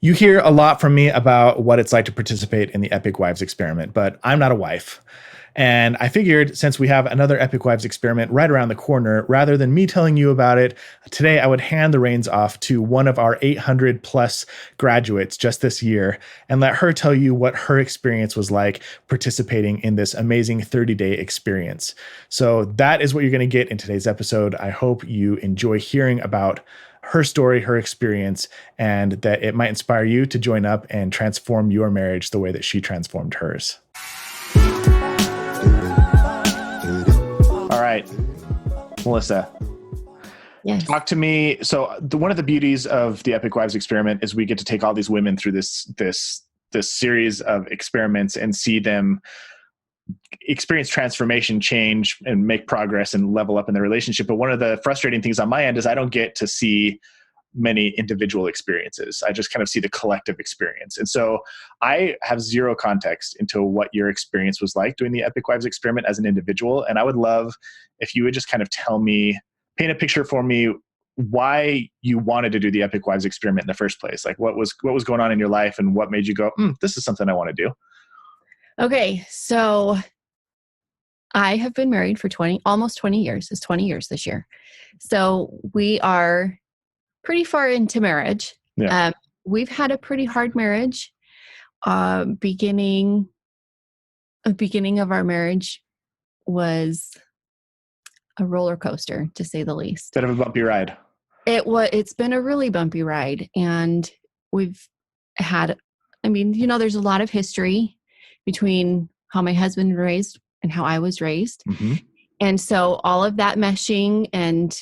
You hear a lot from me about what it's like to participate in the Epic Wives experiment, but I'm not a wife. And I figured since we have another Epic Wives experiment right around the corner, rather than me telling you about it, today I would hand the reins off to one of our 800 plus graduates just this year and let her tell you what her experience was like participating in this amazing 30-day experience. So that is what you're going to get in today's episode. I hope you enjoy hearing about her story, her experience, and that it might inspire you to join up and transform your marriage the way that she transformed hers. All right, Melyssa. Yes. Talk to me. So one of the beauties of the Epic Wives experiment is we get to take all these women through this series of experiments and see them experience transformation, change, and make progress and level up in their relationship. But one of the frustrating things on my end is I don't get to see many individual experiences. I just kind of see the collective experience. And so I have zero context into what your experience was like doing the Epic Wives experiment as an individual. And I would love if you would just kind of tell me, paint a picture for me, why you wanted to do the Epic Wives experiment in the first place. Like what was going on in your life and what made you go, this is something I want to do. Okay. So I have been married for almost 20 years. It's 20 years this year. So we are pretty far into marriage. Yeah. We've had a pretty hard marriage. Beginning of our marriage was a roller coaster, to say the least. Bit of a bumpy ride. It's been a really bumpy ride. And we've had, there's a lot of history between how my husband was raised and how I was raised. Mm-hmm. And so all of that meshing and,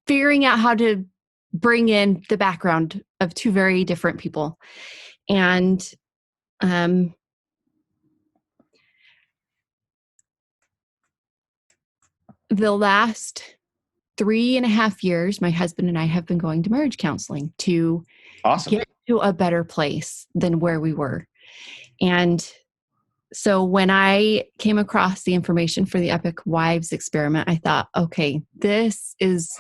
figuring out how to bring in the background of two very different people. And the last 3.5 years, my husband and I have been going to marriage counseling to get to a better place than where we were. And so when I came across the information for the Epic Wives experiment, I thought, okay, this is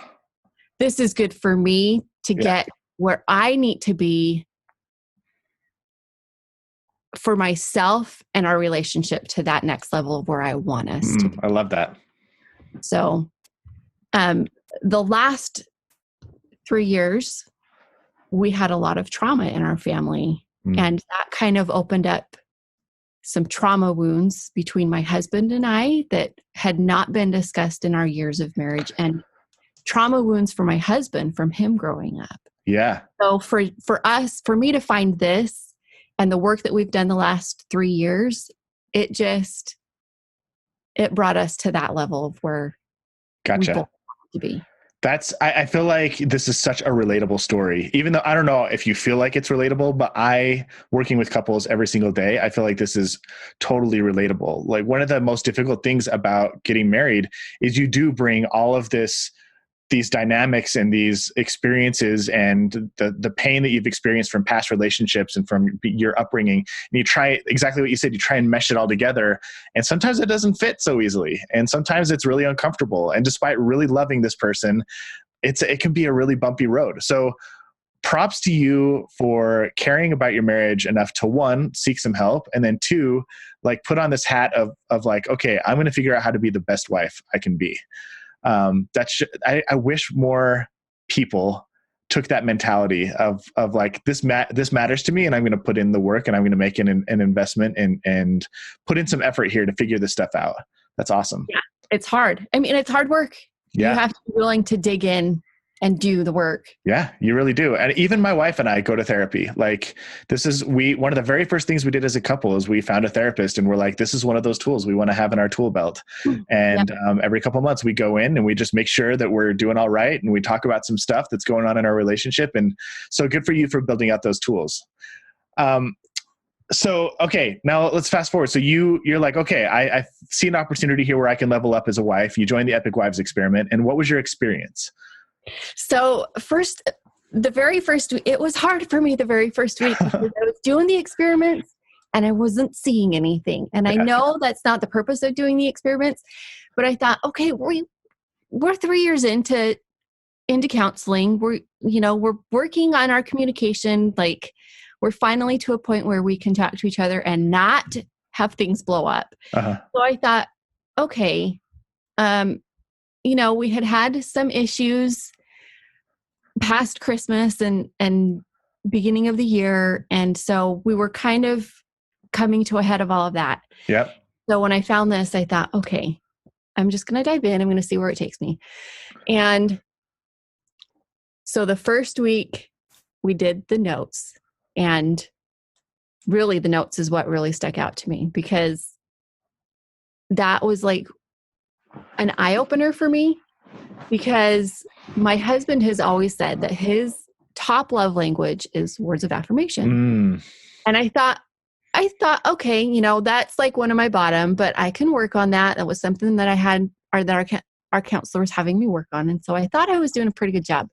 good for me to get where I need to be for myself and our relationship to that next level of where I want us to be. I love that. So the last 3 years, we had a lot of trauma in our family, and that kind of opened up some trauma wounds between my husband and I that had not been discussed in our years of marriage, and trauma wounds for my husband from him growing up. Yeah. So for me to find this and the work that we've done the last 3 years, it brought us to that level of where we both want to be. I feel like this is such a relatable story, even though I don't know if you feel like it's relatable, but working with couples every single day, I feel like this is totally relatable. Like one of the most difficult things about getting married is you do bring all of these dynamics and these experiences and the pain that you've experienced from past relationships and from your upbringing. And you try exactly what you said, you try and mesh it all together. And sometimes it doesn't fit so easily. And sometimes it's really uncomfortable. And despite really loving this person, it can be a really bumpy road. So props to you for caring about your marriage enough to, one, seek some help. And then two, like put on this hat of like, okay, I'm going to figure out how to be the best wife I can be. I wish more people took that mentality of like this matters to me, and I'm going to put in the work, and I'm going to make an investment and put in some effort here to figure this stuff out. That's awesome. Yeah, it's hard. It's hard work. Yeah. You have to be willing to dig in and do the work. Yeah, you really do. And even my wife and I go to therapy. Like one of the very first things we did as a couple is we found a therapist, and we're like, this is one of those tools we want to have in our tool belt. And every couple of months we go in and we just make sure that we're doing all right. And we talk about some stuff that's going on in our relationship. And so good for you for building out those tools. So, okay, now let's fast forward. So you're like, okay, I see an opportunity here where I can level up as a wife. You joined the Epic Wives experiment. And what was your experience? So it was hard for me the very first week because I was doing the experiments and I wasn't seeing anything. And I know that's not the purpose of doing the experiments, but I thought, okay, we're 3 years into into counseling. We're working on our communication. Like, we're finally to a point where we can talk to each other and not have things blow up. Uh-huh. So I thought, okay, we had some issues past Christmas and beginning of the year. And so we were kind of coming to a head of all of that. Yep. So when I found this, I thought, okay, I'm just going to dive in. I'm going to see where it takes me. And so the first week we did the notes, and really the notes is what really stuck out to me, because that was like an eye opener for me, because my husband has always said that his top love language is words of affirmation. And I thought, okay, that's like one of my bottom, but I can work on that. That was something that I had, or that our counselor was having me work on. And so I thought I was doing a pretty good job,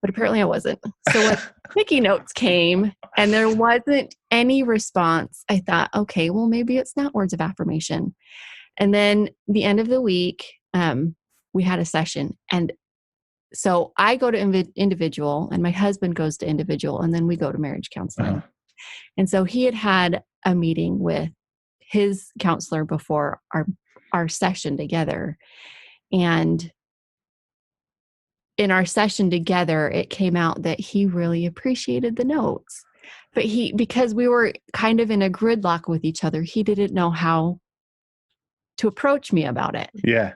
but apparently I wasn't. So when sticky notes came and there wasn't any response, I thought, okay, well, maybe it's not words of affirmation. And then the end of the week, we had a session. And so I go to individual, and my husband goes to individual, and then we go to marriage counseling. Uh-huh. And so he had a meeting with his counselor before our session together. And in our session together, it came out that he really appreciated the notes. But because we were kind of in a gridlock with each other, he didn't know how to approach me about it. Yeah.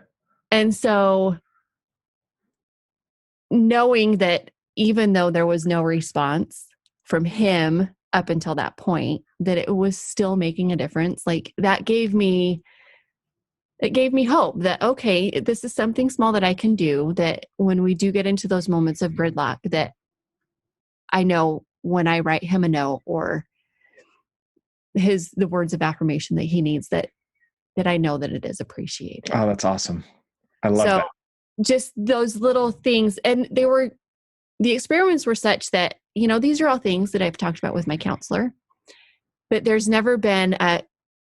And so knowing that even though there was no response from him up until that point, that it was still making a difference, like it gave me hope that, okay, this is something small that I can do, that when we do get into those moments of gridlock, that I know when I write him a note or the words of affirmation that he needs, that I know that it is appreciated. Oh, that's awesome. I love that. Just those little things. And the experiments were such that, these are all things that I've talked about with my counselor, but there's never been a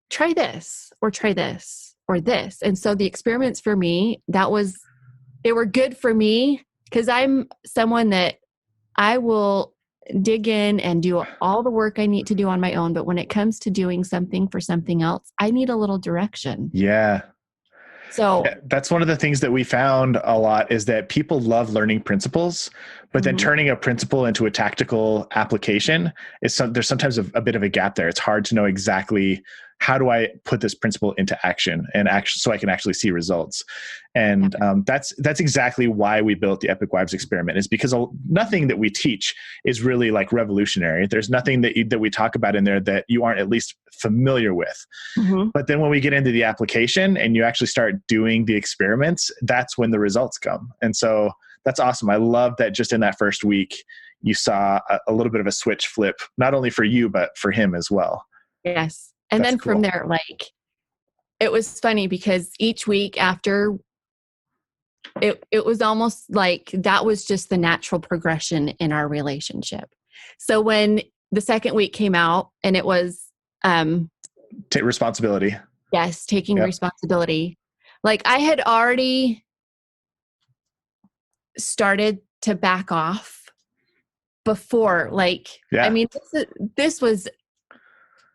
try this or try this or this. And so the experiments for me, they were good for me, because I'm someone that I will dig in and do all the work I need to do on my own. But when it comes to doing something for something else, I need a little direction. Yeah. So that's one of the things that we found a lot, is that people love learning principles, but then turning a principle into a tactical application there's sometimes a bit of a gap there. It's hard to know exactly, how do I put this principle into action so I can actually see results. And that's exactly why we built the Epic Wives experiment, is because nothing that we teach is really like revolutionary. There's nothing that we talk about in there that you aren't at least familiar with. Mm-hmm. But then when we get into the application and you actually start doing the experiments, that's when the results come. And so that's awesome. I love that just in that first week, you saw a little bit of a switch flip, not only for you, but for him as well. Yes. And that's then cool. From there, like, it was funny because each week after, it was almost like that was just the natural progression in our relationship. So when the second week came out and it was take responsibility. Yes, taking responsibility. Like, I had already started to back off before. Like, I mean, this was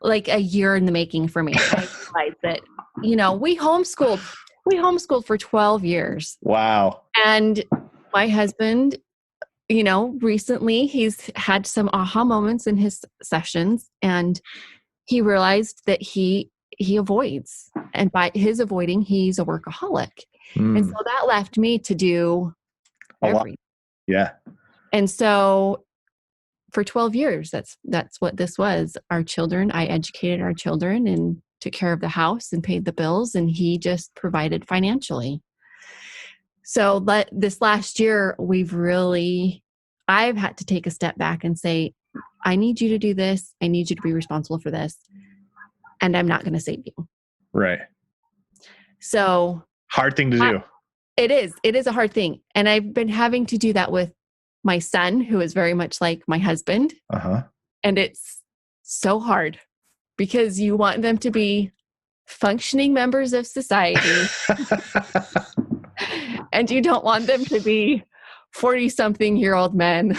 like a year in the making for me. I realized that, we homeschooled for 12 years. Wow. And my husband, recently he's had some aha moments in his sessions, and he realized that he avoids, and by his avoiding, he's a workaholic. And so that left me to do everything. Yeah. And so for 12 years, that's what this was. Our children, I educated our children and took care of the house and paid the bills, and he just provided financially. So this last year, I've had to take a step back and say, I need you to do this. I need you to be responsible for this. And I'm not going to save you. Right. So hard thing to do. It is a hard thing. And I've been having to do that with my son, who is very much like my husband. Uh-huh. And it's so hard because you want them to be functioning members of society. And you don't want them to be 40-something-year-old men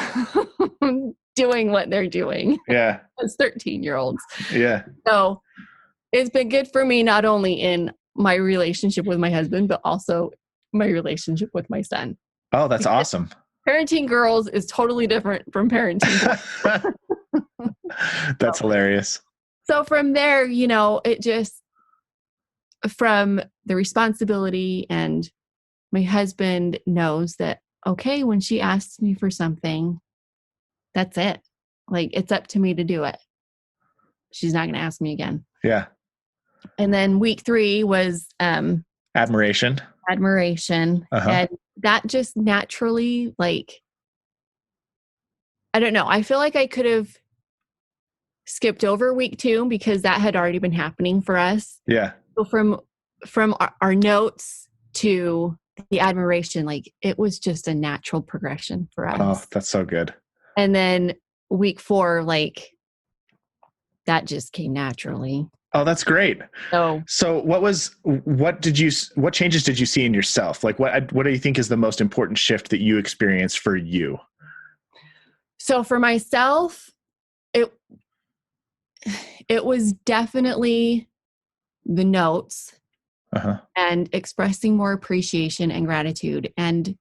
doing what they're doing. Yeah. As 13-year-olds. Yeah. So it's been good for me, not only in my relationship with my husband, but also my relationship with my son. Oh, that's awesome. Parenting girls is totally different from parenting boys. That's hilarious. So from there, it just, from the responsibility, and my husband knows that, okay, when she asks me for something, that's it. Like, it's up to me to do it. She's not going to ask me again. Yeah. And then week 3 was admiration. And that just naturally, like, I don't know. I feel like I could have skipped over week 2 because that had already been happening for us. Yeah. So from our notes to the admiration, like, it was just a natural progression for us. Oh, that's so good. And then week 4, like, that just came naturally. Oh, that's great. So what changes did you see in yourself? Like, what do you think is the most important shift that you experienced for you? So for myself, it was definitely the notes and expressing more appreciation and gratitude, and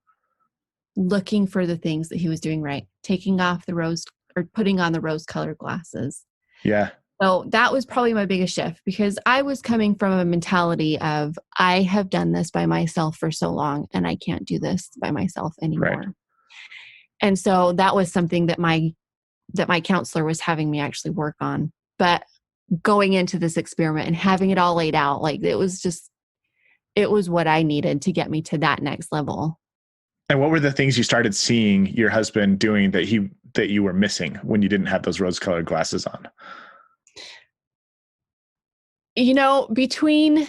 looking for the things that he was doing right, taking off putting on the rose-colored glasses. Yeah. So that was probably my biggest shift, because I was coming from a mentality of, I have done this by myself for so long and I can't do this by myself anymore. Right. And so that was something that my counselor was having me actually work on. But going into this experiment and having it all laid out, like, it was what I needed to get me to that next level. And what were the things you started seeing your husband doing that you were missing when you didn't have those rose-colored glasses on? Between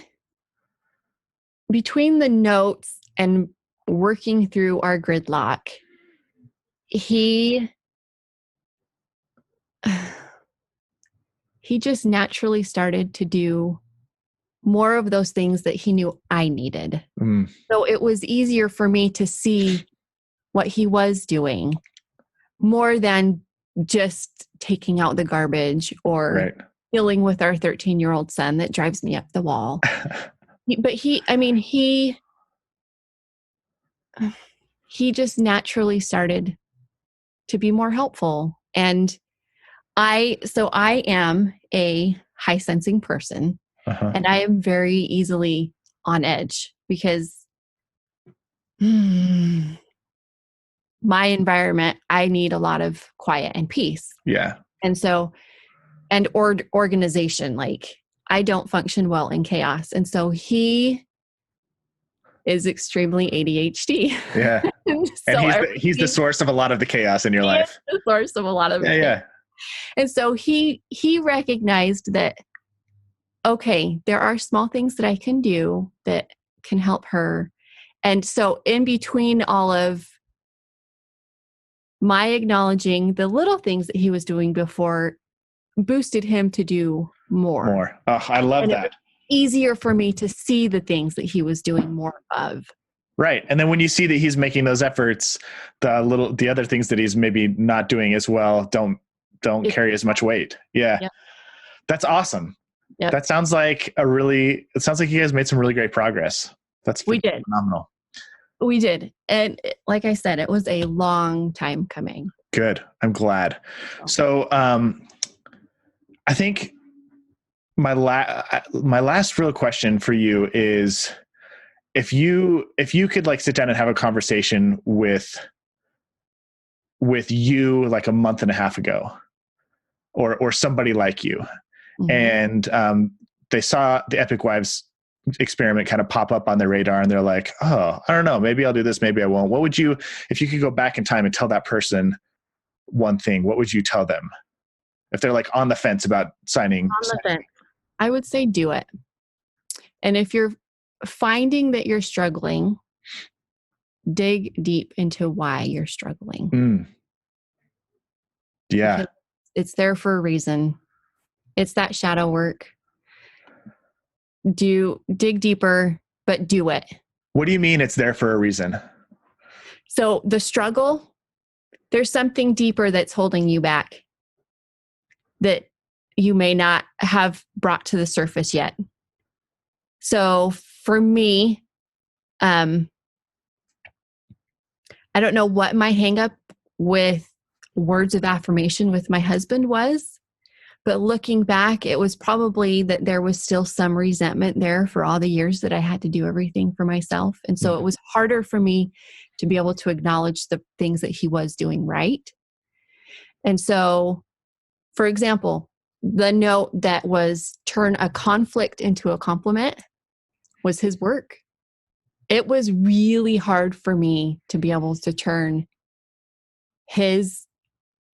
the notes and working through our gridlock, he just naturally started to do more of those things that he knew I needed. So it was easier for me to see what he was doing, more than just taking out the garbage or dealing with our 13-year-old son that drives me up the wall. But he just naturally started to be more helpful. And I am a high sensing person, and I am very easily on edge because my environment, I need a lot of quiet and peace. Yeah. And so, and organization, like, I don't function well in chaos. And so he is extremely ADHD. Yeah. And he's the source of a lot of the chaos in your life. The source of a lot of it. Yeah. And so he recognized that, okay, there are small things that I can do that can help her. And so in between all of my acknowledging the little things that he was doing before, boosted him to do more. Oh, I love that. It was easier for me to see the things that he was doing more of. Right. And then when you see that he's making those efforts, the other things that he's maybe not doing as well don't carry as much weight. Yeah. Yep. That's awesome. Yep. That sounds like it sounds like you guys made some really great progress. We did. Phenomenal. We did. And like I said, it was a long time coming. Good. I'm glad. So, I think my last real question for you is, if you could, like, sit down and have a conversation with you like a month and a half ago, or somebody like you, and they saw the Epic Wives experiment kind of pop up on their radar, and they're like, oh, I don't know, maybe I'll do this, maybe I won't. What would you, if you could go back in time and tell that person one thing, what would you tell them if they're like on the fence about signing? I would say do it. And if you're finding that you're struggling, dig deep into why you're struggling. Yeah. Because it's there for a reason. It's that shadow work. Dig deeper, but do it. What do you mean it's there for a reason? So the struggle, there's something deeper that's holding you back that you may not have brought to the surface yet. So for me, I don't know what my hang up with words of affirmation with my husband was, but looking back, it was probably that there was still some resentment there for all the years that I had to do everything for myself. And so it was harder for me to be able to acknowledge the things that he was doing right. And so, for example, the note that was turn a conflict into a compliment was his work. It was really hard for me to be able to turn his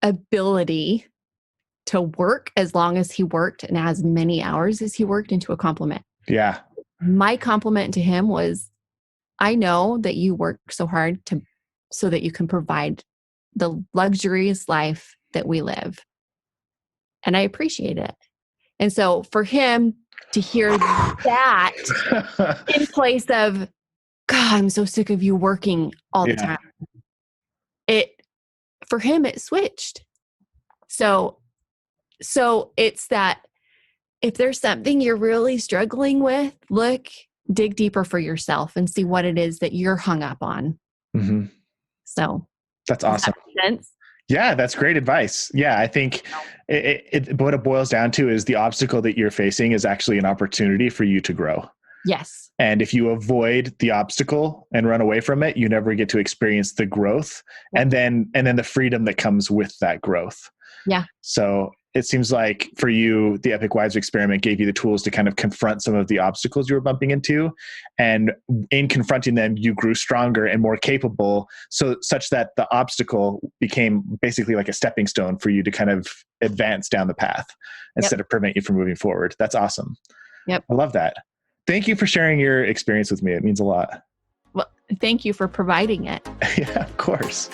ability to work as long as he worked and as many hours as he worked into a compliment. Yeah. My compliment to him was, I know that you work so hard so that you can provide the luxurious life that we live. And I appreciate it. And so for him to hear that in place of, God, I'm so sick of you working all the time. For him, it switched. So it's that if there's something you're really struggling with, dig deeper for yourself and see what it is that you're hung up on. Mm-hmm. So that's awesome. Does that make sense? Yeah, that's great advice. Yeah, I think what it boils down to is the obstacle that you're facing is actually an opportunity for you to grow. Yes. And if you avoid the obstacle and run away from it, you never get to experience the growth and then the freedom that comes with that growth. Yeah. So it seems like for you, the Epic Wives experiment gave you the tools to kind of confront some of the obstacles you were bumping into. And in confronting them, you grew stronger and more capable, such that the obstacle became basically like a stepping stone for you to kind of advance down the path instead of prevent you from moving forward. That's awesome. Yep. I love that. Thank you for sharing your experience with me. It means a lot. Well, thank you for providing it. Yeah, of course.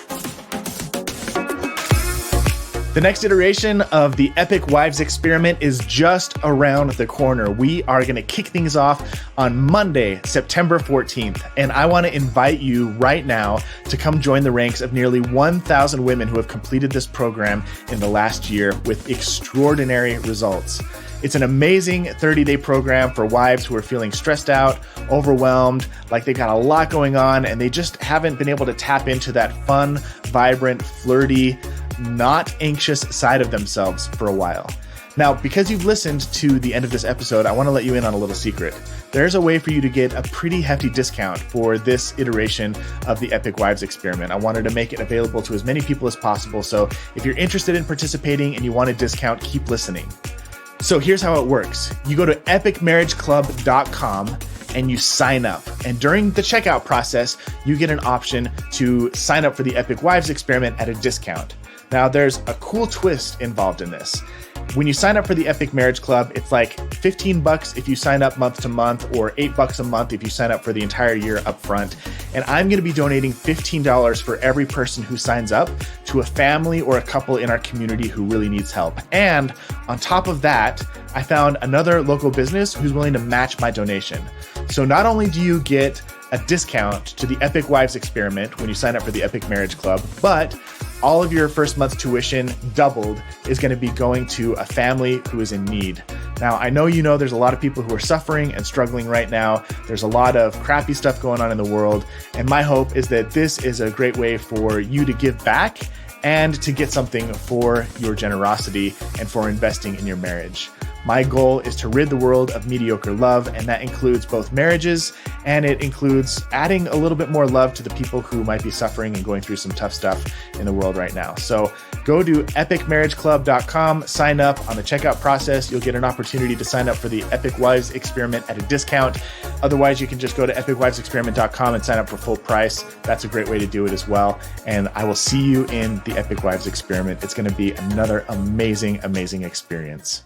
The next iteration of the Epic Wives experiment is just around the corner. We are going to kick things off on Monday, September 14th. And I want to invite you right now to come join the ranks of nearly 1,000 women who have completed this program in the last year with extraordinary results. It's an amazing 30-day program for wives who are feeling stressed out, overwhelmed, like they've got a lot going on, and they just haven't been able to tap into that fun, vibrant, flirty, not anxious side of themselves for a while. Now, because you've listened to the end of this episode, I want to let you in on a little secret. There's a way for you to get a pretty hefty discount for this iteration of the Epic Wives experiment. I wanted to make it available to as many people as possible. So if you're interested in participating and you want a discount, keep listening. So here's how it works. You go to epicmarriageclub.com and you sign up. And during the checkout process, you get an option to sign up for the Epic Wives experiment at a discount. Now, there's a cool twist involved in this. When you sign up for the Epic Marriage Club, it's like $15 if you sign up month to month, or $8 a month if you sign up for the entire year up front. And I'm going to be donating $15 for every person who signs up to a family or a couple in our community who really needs help. And on top of that, I found another local business who's willing to match my donation. So not only do you get a discount to the Epic Wives experiment when you sign up for the Epic Marriage Club, but all of your first month's tuition doubled is going to be going to a family who is in need. Now, I know there's a lot of people who are suffering and struggling right now. There's a lot of crappy stuff going on in the world. And my hope is that this is a great way for you to give back and to get something for your generosity and for investing in your marriage. My goal is to rid the world of mediocre love, and that includes both marriages, and it includes adding a little bit more love to the people who might be suffering and going through some tough stuff in the world right now. So go to epicmarriageclub.com, sign up. On the checkout process, you'll get an opportunity to sign up for the Epic Wives experiment at a discount. Otherwise, you can just go to epicwivesexperiment.com and sign up for full price. That's a great way to do it as well. And I will see you in the Epic Wives experiment. It's going to be another amazing, amazing experience.